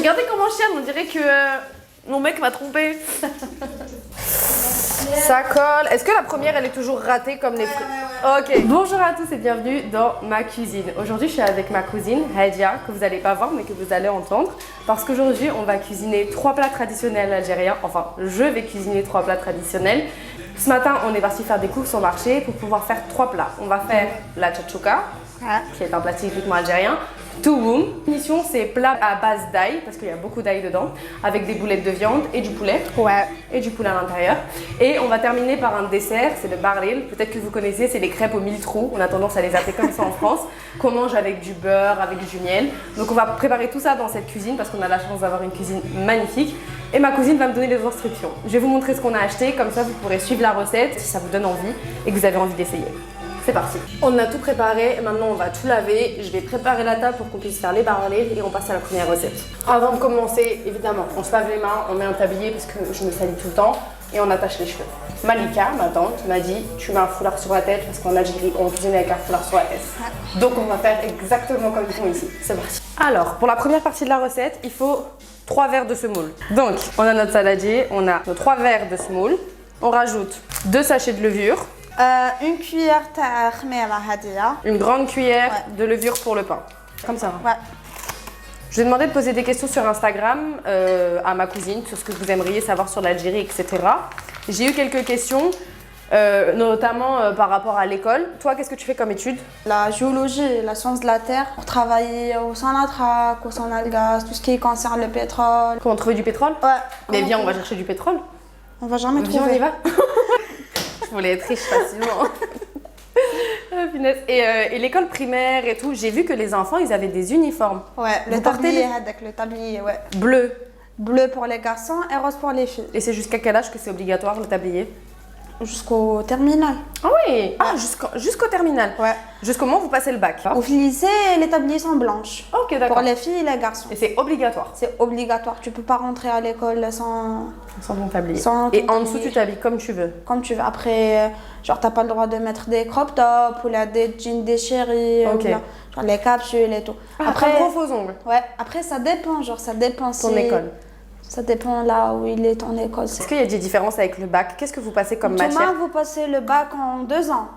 Regardez comment je tiens, on dirait que mon mec m'a trompé. Ça colle. Est-ce que la première, elle est toujours ratée comme les fruits? Ok. Bonjour à tous et bienvenue dans ma cuisine. Aujourd'hui, je suis avec ma cousine, Hadia, que vous n'allez pas voir, mais que vous allez entendre. Parce qu'aujourd'hui, on va cuisiner 3 plats traditionnels algériens. Enfin, je vais cuisiner 3 plats traditionnels. Ce matin, on est parti faire des courses au marché pour pouvoir faire 3 plats. On va faire la tchatchouka, qui est un plat typiquement algérien. Touboum. Mission, c'est plat à base d'ail, parce qu'il y a beaucoup d'ail dedans, avec des boulettes de viande et du poulet. Ouais. Et du poulet à l'intérieur. Et on va terminer par un dessert, c'est le baril. Peut-être que vous connaissez, c'est les crêpes aux 1000 trous. On a tendance à les appeler comme ça en France. Qu'on mange avec du beurre, avec du miel. Donc on va préparer tout ça dans cette cuisine, parce qu'on a la chance d'avoir une cuisine magnifique. Et ma cousine va me donner les instructions. Je vais vous montrer ce qu'on a acheté, comme ça vous pourrez suivre la recette si ça vous donne envie et que vous avez envie d'essayer. C'est parti. On a tout préparé, maintenant on va tout laver. Je vais préparer la table pour qu'on puisse faire les barlets et on passe à la première recette. Avant de commencer, évidemment, on se lave les mains, on met un tablier parce que je me salis tout le temps et on attache les cheveux. Malika, ma tante, m'a dit tu mets un foulard sur la tête parce qu'en Algérie on cuisine avec un foulard sur la tête. Donc on va faire exactement comme ils font ici. C'est parti. Alors, pour la première partie de la recette, il faut 3 verres de semoule. Donc, on a notre saladier, on a nos 3 verres de semoule. On rajoute 2 sachets de levure. Une cuillère de khmira hadia. Une grande cuillère de levure pour le pain. Comme ça. Ouais. Je vais demander de poser des questions sur Instagram à ma cousine sur ce que vous aimeriez savoir sur l'Algérie, etc. J'ai eu quelques questions, notamment par rapport à l'école. Toi, qu'est-ce que tu fais comme étude? La géologie, la science de la terre. Pour travailler au Sonatrach, au Sonalgaz, tout ce qui concerne le pétrole. Comment trouver du pétrole? Ouais. Mais viens, on va chercher du pétrole. On va jamais Viens, trouver. on y va. Je voulais être riche facilement. Et l'école primaire et tout, j'ai vu que les enfants, ils avaient des uniformes. Ouais, le tablier, avec le tablier, ouais. Bleu. Bleu pour les garçons et rose pour les filles. Et c'est jusqu'à quel âge que c'est obligatoire le tablier? Jusqu'au terminal. Ah oui, ah, jusqu'au terminal. Ouais. Jusqu'au moment où vous passez le bac. Au lycée, les tabliers sont blanches. Ok, d'accord. Pour les filles et les garçons. Et c'est obligatoire? C'est obligatoire. Tu peux pas rentrer à l'école sans ton tablier. Sans et ton en dessous, tablier. tu t'habilles comme tu veux? Comme tu veux. Après, genre, t'as pas le droit de mettre des crop tops ou là, des jeans déchirés. Ok. Ou là, genre, les capsules et tout. Ah, après, gros faux ongles. Ouais. Après, ça dépend. Genre, ça dépend Ton école. Ça dépend là où il est ton école. Est-ce qu'il y a des différences avec le bac? Qu'est-ce que vous passez comme Thomas, matière? vous passez le bac en 2 ans.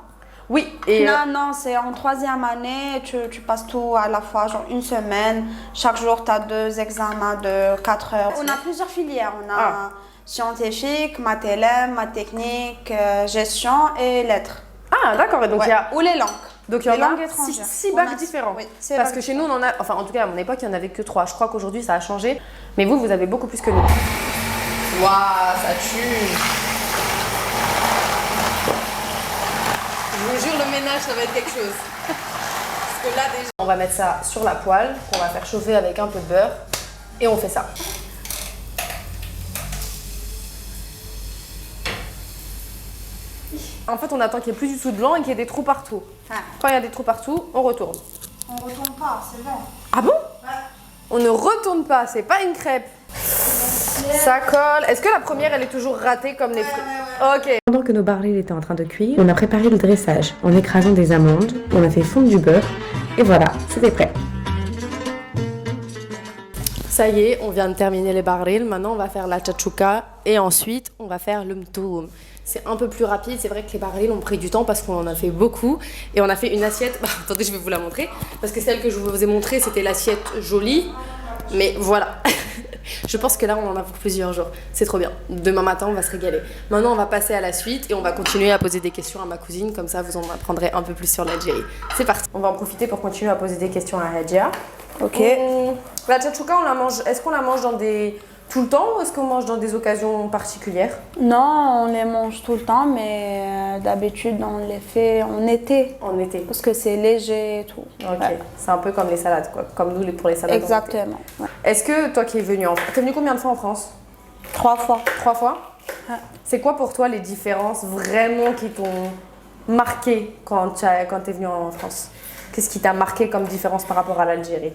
Oui. Et Non, c'est en 3e année, tu passes tout à la fois, genre une semaine. Chaque jour, tu as 2 examens de 4 heures. On a plusieurs filières. On a scientifique, maths LM, maths technique, gestion et lettres. Ah, d'accord. Et donc, il y a... Ou les langues. Donc il y en a langues 6 bacs différents. Oui, parce que chez nous, on en a, enfin en tout cas à mon époque, il n'y en avait que 3. Je crois qu'aujourd'hui, ça a changé. Mais vous avez beaucoup plus que nous. Waouh, ça tue. Je vous jure, le ménage, ça va être quelque chose. Parce que là, déjà... On va mettre ça sur la poêle, qu'on va faire chauffer avec un peu de beurre. Et on fait ça. En fait, on attend qu'il n'y ait plus du tout de blanc et qu'il y ait des trous partout. Quand il y a des trous partout, on retourne. On retourne pas, c'est bon. Ah bon? Ouais. On ne retourne pas, c'est pas une crêpe. Ça colle. Est-ce que la première, elle est toujours ratée comme les fruits? Ok. Pendant que nos barils étaient en train de cuire, on a préparé le dressage en écrasant des amandes, on a fait fondre du beurre et voilà, c'était prêt. Ça y est, on vient de terminer les barils. Maintenant, on va faire la tchatchouka et ensuite, on va faire le mtoum. C'est un peu plus rapide. C'est vrai que les barils ont pris du temps parce qu'on en a fait beaucoup. Et on a fait une assiette. Bah, attendez, je vais vous la montrer. Parce que celle que je vous ai montrée, c'était l'assiette jolie. Mais voilà. Je pense que là, on en a pour plusieurs jours. C'est trop bien. Demain matin, on va se régaler. Maintenant, on va passer à la suite et on va continuer à poser des questions à ma cousine. Comme ça, vous en apprendrez un peu plus sur l'Algérie. C'est parti. On va en profiter pour continuer à poser des questions à Hadia. Ok. La tchatchouka, on la mange. Est-ce qu'on la mange dans des... tout le temps ou est-ce qu'on mange dans des occasions particulières? Non, on les mange tout le temps, mais d'habitude, on les fait en été. En été. Parce que c'est léger et tout. Ok. Ouais. C'est un peu comme les salades, quoi. Comme nous pour les salades. Exactement. Ouais. Est-ce que toi qui es venu en France, t'es venu combien de fois en France? 3 fois. 3 fois? Ouais. C'est quoi pour toi les différences vraiment qui t'ont marqué quand t'es venu en France? Qu'est-ce qui t'a marqué comme différence par rapport à l'Algérie?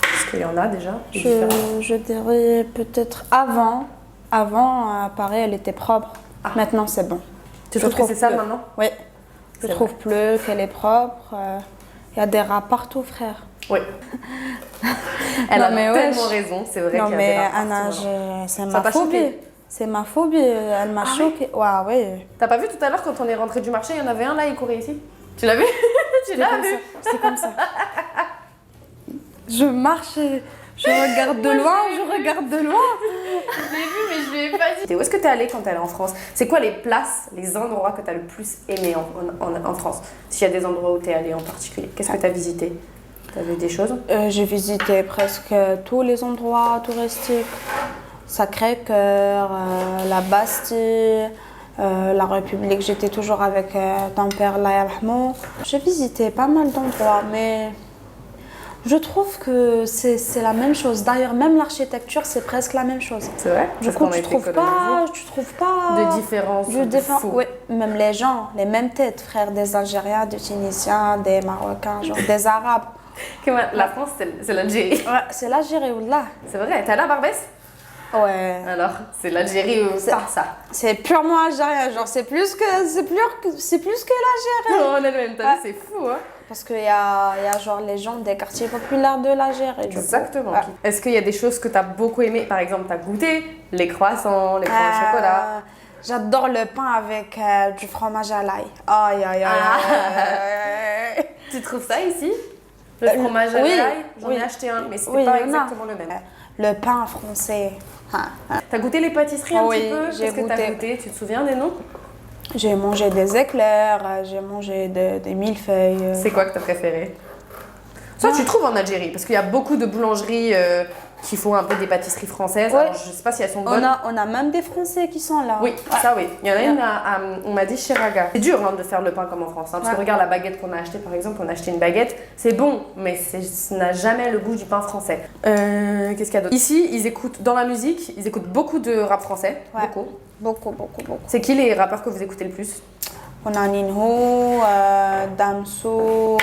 Est-ce qu'il y en a déjà? Je dirais peut-être avant. Avant, Paris, elle était propre. Maintenant, c'est bon. Tu trouves que c'est ça maintenant? Oui. Je trouve plus qu'elle est propre. Il y a des rats partout, frère. Oui. Elle a tellement raison, c'est vrai qu'il y a Non, mais des rats Anna, partout, c'est Ça ma t'a phobie. choqué? C'est ma phobie, elle m'a choquée. Ouais, oui. T'as pas vu tout à l'heure quand on est rentré du marché, il y en avait un là, il courait ici. Tu l'as vu? Tu l'as vu? C'est comme ça. Je marche, je regarde de loin, je regarde de loin. Je l'ai vu, mais je lui ai pas dit. Où est-ce que t'es allée quand t'es allée en France? C'est quoi les places, les endroits que t'as le plus aimé en France? S'il y a des endroits où t'es allée en particulier, qu'est-ce que t'as visité? T'as vu des choses? J'ai visité presque tous les endroits touristiques. Sacré-Cœur, la Bastille, la République. J'étais toujours avec ton père, Allah yarhamou. J'ai visité pas mal d'endroits, mais je trouve que c'est la même chose. D'ailleurs, même l'architecture, c'est presque la même chose. C'est vrai? Du coup, tu trouves pas de différence? Oui, même les gens, les mêmes têtes, frères, des Algériens, des Tunisiens, des Marocains, genre des Arabes. La France, c'est l'Algérie. Ouais, c'est l'Algérie, wallah. C'est vrai, t'es allée à Barbès? Ouais. Alors, c'est l'Algérie ou ça? C'est purement algérien, genre c'est plus que l'Algérie. Non, on est même, t'as vu, c'est fou, hein? Parce qu'il y a genre les gens des quartiers populaires de l'Algérie. Exactement. Est-ce qu'il y a des choses que t'as beaucoup aimé? Par exemple, t'as goûté les croissants, les pains au chocolat? J'adore le pain avec du fromage à l'ail. Aïe, aïe, aïe. Tu trouves ça ici? Le fromage à l'ail? J'en ai acheté un, mais c'était pas exactement le même. Le pain français. T'as goûté les pâtisseries un petit peu? J'ai goûté. Qu'est-ce que t'as goûté? Tu te souviens des noms? J'ai mangé des éclairs, j'ai mangé des millefeuilles. C'est quoi que t'as préféré? Ça, tu trouves en Algérie, parce qu'il y a beaucoup de boulangeries qui font un peu des pâtisseries françaises. Alors, je sais pas si elles sont bonnes. On a même des Français qui sont là. Oui, ça oui. Il y en a une, on m'a dit chez Raga. C'est dur de faire le pain comme en France. Parce que regarde la baguette qu'on a achetée, par exemple, on a acheté une baguette. C'est bon, mais ça n'a jamais le goût du pain français. Qu'est-ce qu'il y a d'autre? Ici, ils écoutent, dans la musique, ils écoutent beaucoup de rap français. Ouais. Beaucoup. Beaucoup. C'est qui les rappeurs que vous écoutez le plus? On a Ninho, Damso,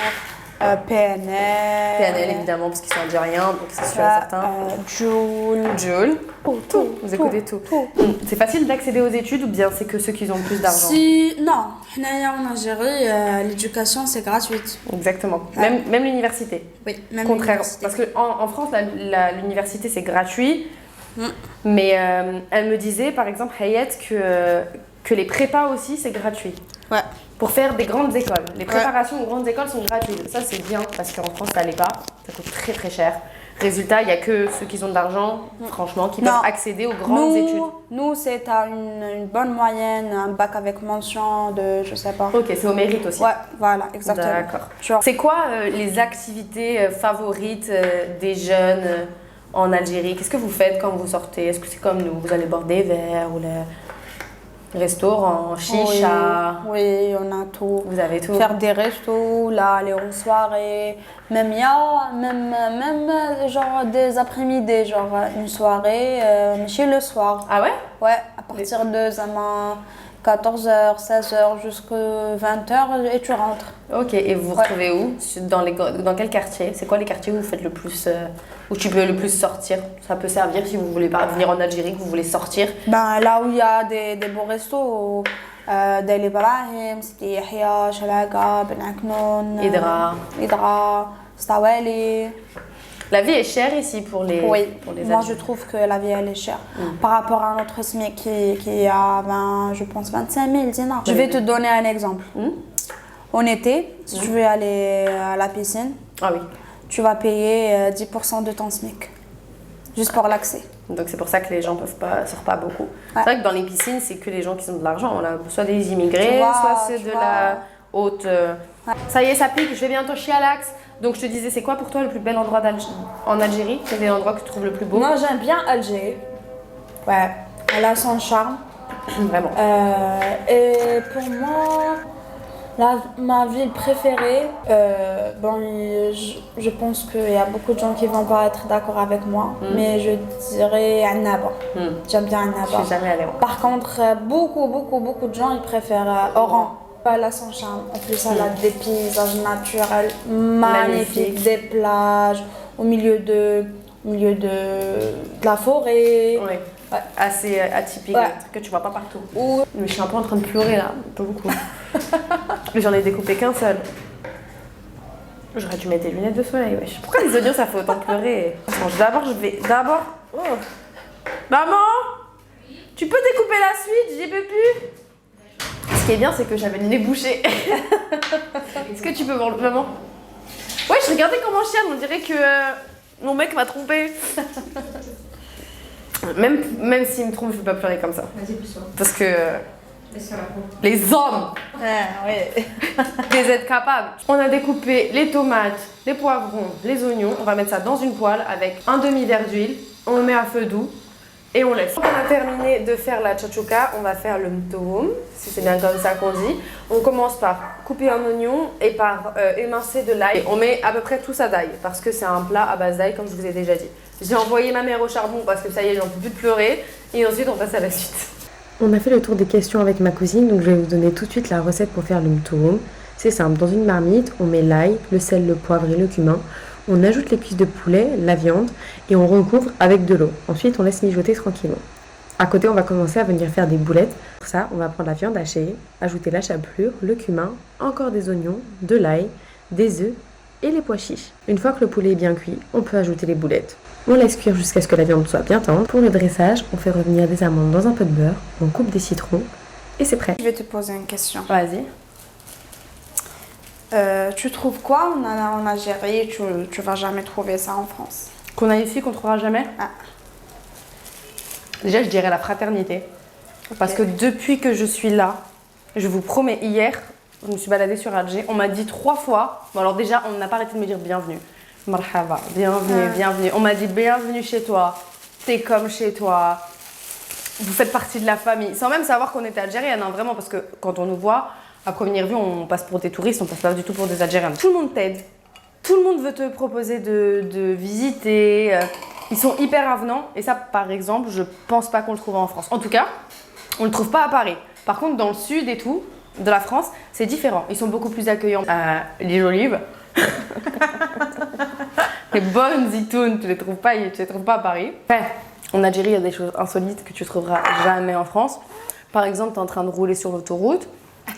PNL. PNL évidemment, parce qu'ils sont algériens, donc c'est sûr et certain. Jul. Tout. Vous écoutez tout. C'est facile d'accéder aux études ou bien c'est que ceux qui ont le plus d'argent? Non, en Algérie, l'éducation c'est gratuite. Exactement. Même l'université. Oui, même Contraire. l'université. Parce qu'en France, l'université c'est gratuit. Mais elle me disait par exemple, Hayat, que les prépas aussi c'est gratuit. Ouais. Pour faire des grandes écoles. Les préparations aux grandes écoles sont gratuites. Ça, c'est bien parce qu'en France, ça l'est pas. Ça coûte très très cher. Résultat, il n'y a que ceux qui ont de l'argent, franchement, qui peuvent accéder aux grandes études. Nous, c'est à une bonne moyenne, un bac avec mention de, je sais pas. Ok, c'est au mérite aussi. Ouais, voilà, exactement. D'accord. C'est quoi les activités favorites des jeunes en Algérie? Qu'est-ce que vous faites quand vous sortez? Est-ce que c'est comme nous? Vous allez boire des verres ou restaurants, chicha? Oui, on a tout. Vous avez tout? Faire des restos, là, aller en soirée. Même genre des après-midi, genre une soirée, chez le soir. Ah ouais? Ouais, à partir de 14h, 16h jusqu'à 20h et tu rentres. Ok, et vous vous retrouvez où? Dans quel quartier? C'est quoi les quartiers où vous faites le plus, où tu peux le plus sortir? Ça peut servir si vous voulez pas venir en Algérie, que vous voulez sortir. Ben, là où il y a des beaux restos, Del Ibrahim, Sidi Yahya, Chalaga, Ben Aknoun, Idra, Stawali. La vie est chère ici pour les moi je trouve que la vie elle est chère. Par rapport à notre SMIC qui a, je pense, 25 000 dinars. Je vais te donner un exemple. En été, si tu veux aller à la piscine, tu vas payer 10% de ton SMIC. Juste pour l'accès. Donc c'est pour ça que les gens sortent pas beaucoup. C'est vrai que dans les piscines, c'est que les gens qui ont de l'argent. On a soit des immigrés, soit c'est de la haute... Ça y est, ça pique, je vais bientôt chier à l'axe. Donc je te disais, c'est quoi pour toi le plus bel endroit en Algérie? Quel est l'endroit que tu trouves le plus beau? Moi j'aime bien Alger. Ouais, elle a son charme. Vraiment. Et pour moi, ma ville préférée, je pense qu'il y a beaucoup de gens qui vont pas être d'accord avec moi, mais je dirais Annaba. J'aime bien Annaba. Je suis jamais allée. Par contre, beaucoup de gens ils préfèrent Oran. Elle a son charme. En plus, elle a des paysages naturels magnifiques, des plages au milieu de la forêt. Oui. Ouais. Assez atypique, un truc que tu vois pas partout. Mais je suis un peu en train de pleurer là, pas beaucoup. Mais j'en ai découpé qu'un seul. J'aurais dû mettre des lunettes de soleil, wesh. Pourquoi les oignons ça fait autant pleurer? D'abord, Oh. Maman, tu peux découper la suite, j'y peux plus. Ce qui est bien, c'est que j'avais le nez bouché. Est-ce que tu peux voir le maman? Ouais, je regardais comment je chiale, on dirait que mon mec m'a trompé. Même s'il me trompe, je peux pas pleurer comme ça. Vas-y, pousse-toi. Parce que les hommes, Ouais. les êtes capables. On a découpé les tomates, les poivrons, les oignons. On va mettre ça dans une poêle avec un demi-verre d'huile. On le met à feu doux et on laisse. Quand on a terminé de faire la chouchouka, on va faire le mtoum, si c'est bien comme ça qu'on dit. On commence par couper un oignon et par émincer de l'ail. On met à peu près tout ça d'ail parce que c'est un plat à base d'ail comme je vous ai déjà dit. J'ai envoyé ma mère au charbon parce que ça y est, j'en peux plus de pleurer. Et ensuite, on passe à la suite. On a fait le tour des questions avec ma cousine, donc je vais vous donner tout de suite la recette pour faire le mtoum. C'est simple, dans une marmite, on met l'ail, le sel, le poivre et le cumin. On ajoute les cuisses de poulet, la viande et on recouvre avec de l'eau. Ensuite, on laisse mijoter tranquillement. À côté, on va commencer à venir faire des boulettes. Pour ça, on va prendre la viande hachée, ajouter la chapelure, le cumin, encore des oignons, de l'ail, des œufs et les pois chiches. Une fois que le poulet est bien cuit, on peut ajouter les boulettes. On laisse cuire jusqu'à ce que la viande soit bien tendre. Pour le dressage, on fait revenir des amandes dans un peu de beurre, on coupe des citrons et c'est prêt. Je vais te poser une question. Vas-y. Tu trouves quoi en Algérie? Tu vas jamais trouver ça en France. Qu'on a ici, qu'on trouvera jamais. Ah. Déjà, je dirais la fraternité. Parce que depuis que je suis là, je vous promets, hier, je me suis baladée sur Alger, on m'a dit 3 fois, bon alors déjà, on n'a pas arrêté de me dire bienvenue. Marhaba, bienvenue, bienvenue. On m'a dit bienvenue chez toi, t'es comme chez toi, vous faites partie de la famille. Sans même savoir qu'on était algérienne, hein, vraiment, parce que quand on nous voit, à première vue, on passe pour des touristes, on passe pas du tout pour des Algériennes. Tout le monde t'aide, tout le monde veut te proposer de visiter, ils sont hyper avenants. Et ça, par exemple, je pense pas qu'on le trouve en France. En tout cas, on le trouve pas à Paris. Par contre, dans le sud et tout, de la France, c'est différent. Ils sont beaucoup plus accueillants. Les olives. Les bonnes zitoun, tu les trouves pas à Paris. Enfin, en Algérie, il y a des choses insolites que tu trouveras jamais en France. Par exemple, tu es en train de rouler sur l'autoroute,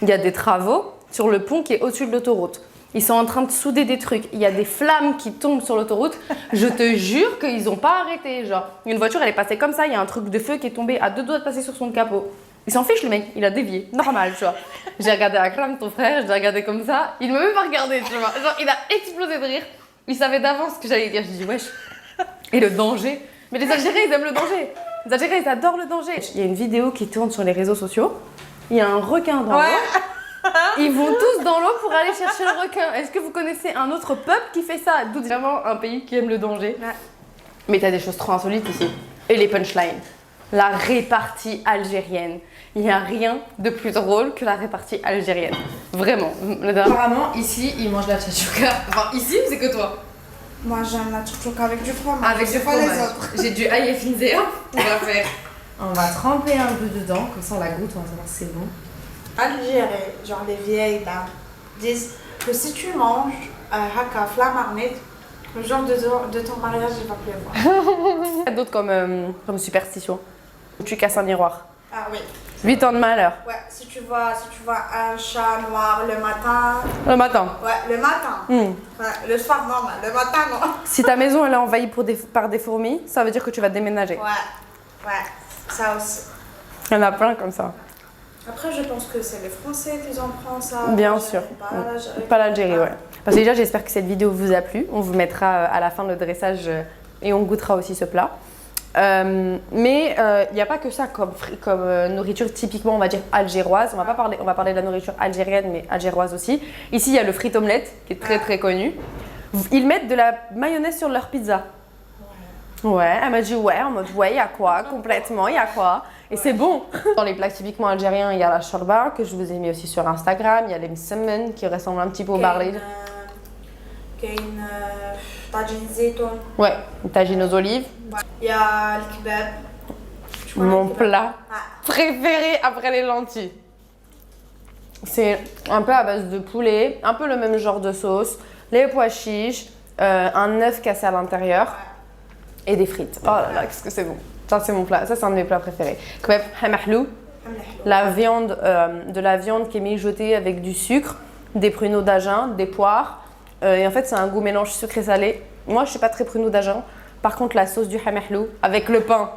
il y a des travaux sur le pont qui est au-dessus de l'autoroute. Ils sont en train de souder des trucs, il y a des flammes qui tombent sur l'autoroute. Je te jure qu'ils n'ont pas arrêté. Genre, une voiture, elle est passée comme ça, il y a un truc de feu qui est tombé à 2 doigts de passer sur son capot. Il s'en fiche le mec, il a dévié, normal, tu vois. J'ai regardé Akram, ton frère, je l'ai regardé comme ça, il m'a même pas regardé, tu vois. Genre, il a explosé de rire. Il savait d'avance ce que j'allais dire. Je dis wesh. Et le danger. Mais les Algériens, ils aiment le danger. Les Algériens, ils adorent le danger. Il y a une vidéo qui tourne sur les réseaux sociaux. Il y a un requin dans l'eau. Ils vont tous dans l'eau pour aller chercher le requin. Est-ce que vous connaissez un autre peuple qui fait ça? D'où vraiment un pays qui aime le danger. Mais t'as des choses trop insolites ici. Et les punchlines. La répartie algérienne. Il n'y a rien de plus drôle que la répartie algérienne. Vraiment. Apparemment, ici, ils mangent la tchatchouka. Enfin, ici, c'est que toi. Moi, j'aime la tchouchouka avec du fromage. Avec du fromage. Les autres. J'ai du aïe finzé. On va faire. On va tremper un peu dedans, comme ça on la goûte, on va savoir si c'est bon. Algérie, genre les vieilles dames, disent que si tu manges haka flamarnite, le jour de ton mariage, il va pleuvoir. Il y a d'autres comme superstition. Tu casses un miroir. Ah oui. 8 ans de malheur. Ouais, si tu vois un chat noir le matin. Le matin. Ouais, le matin. Ouais, le soir normal, le matin non. Si ta maison elle est envahie par des fourmis, ça veut dire que tu vas déménager. Ouais, ça aussi. Il y en a plein comme ça. Après, je pense que c'est les Français qui en prennent ça. Bien sûr. Pas l'Algérie, ouais. Parce que déjà, j'espère que cette vidéo vous a plu. On vous mettra à la fin le dressage et on goûtera aussi ce plat. Mais il n'y a pas que ça comme nourriture typiquement, on va dire, algéroise. On va parler de la nourriture algérienne, mais algéroise aussi. Ici, il y a le frit omelette, qui est très très connu. Ils mettent de la mayonnaise sur leur pizza. Ouais, elle m'a dit ouais, en mode ouais, il y a quoi, complètement, il y a quoi. Et c'est bon. Dans les plats typiquement algériens, il y a la shorba, que je vous ai mis aussi sur Instagram. Il y a les msemen, qui ressemblent un petit peu au baril. Il y a une tagine zeytoun. Ouais, une tagine aux olives. Il y a le kebab. Mon plat préféré après les lentilles. C'est un peu à base de poulet, un peu le même genre de sauce, les pois chiches, un œuf cassé à l'intérieur et des frites. Oh là là, qu'est-ce que c'est bon. Ça, c'est mon plat. Ça, c'est un de mes plats préférés. Kebab hamahlou, de la viande qui est mijotée avec du sucre, des pruneaux d'Agen, des poires, Et en fait, c'est un goût mélange sucré-salé. Moi, je suis pas très pruneau d'agent. Par contre, la sauce du hamehlou avec le pain,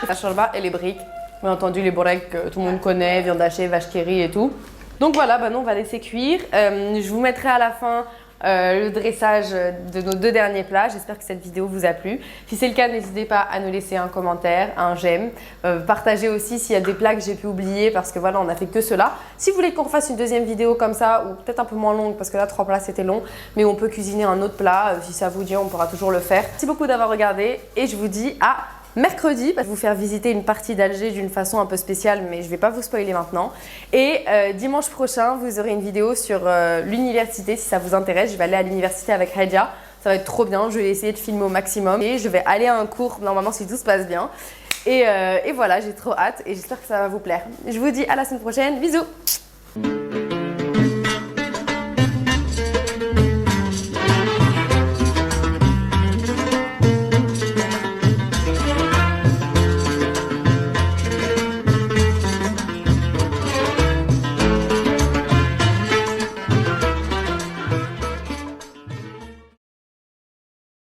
la shorba et les briques. Bien entendu, les borek que tout le monde connaît, viande hachée, vache qui rit et tout. Donc voilà, bah non, on va laisser cuire. Je vous mettrai à la fin le dressage de nos 2 derniers plats. J'espère que cette vidéo vous a plu. Si c'est le cas, n'hésitez pas à nous laisser un commentaire, un j'aime. Partagez aussi s'il y a des plats que j'ai pu oublier parce que voilà, on n'a fait que cela. Si vous voulez qu'on fasse une deuxième vidéo comme ça, ou peut-être un peu moins longue parce que là, 3 plats c'était long, mais on peut cuisiner un autre plat. Si ça vous dit, on pourra toujours le faire. Merci beaucoup d'avoir regardé et je vous dis à mercredi. Je vais vous faire visiter une partie d'Alger d'une façon un peu spéciale, mais je ne vais pas vous spoiler maintenant. Et dimanche prochain, vous aurez une vidéo sur l'université si ça vous intéresse. Je vais aller à l'université avec Hadja. Ça va être trop bien. Je vais essayer de filmer au maximum. Et je vais aller à un cours, normalement, si tout se passe bien. Et voilà, j'ai trop hâte et j'espère que ça va vous plaire. Je vous dis à la semaine prochaine. Bisous!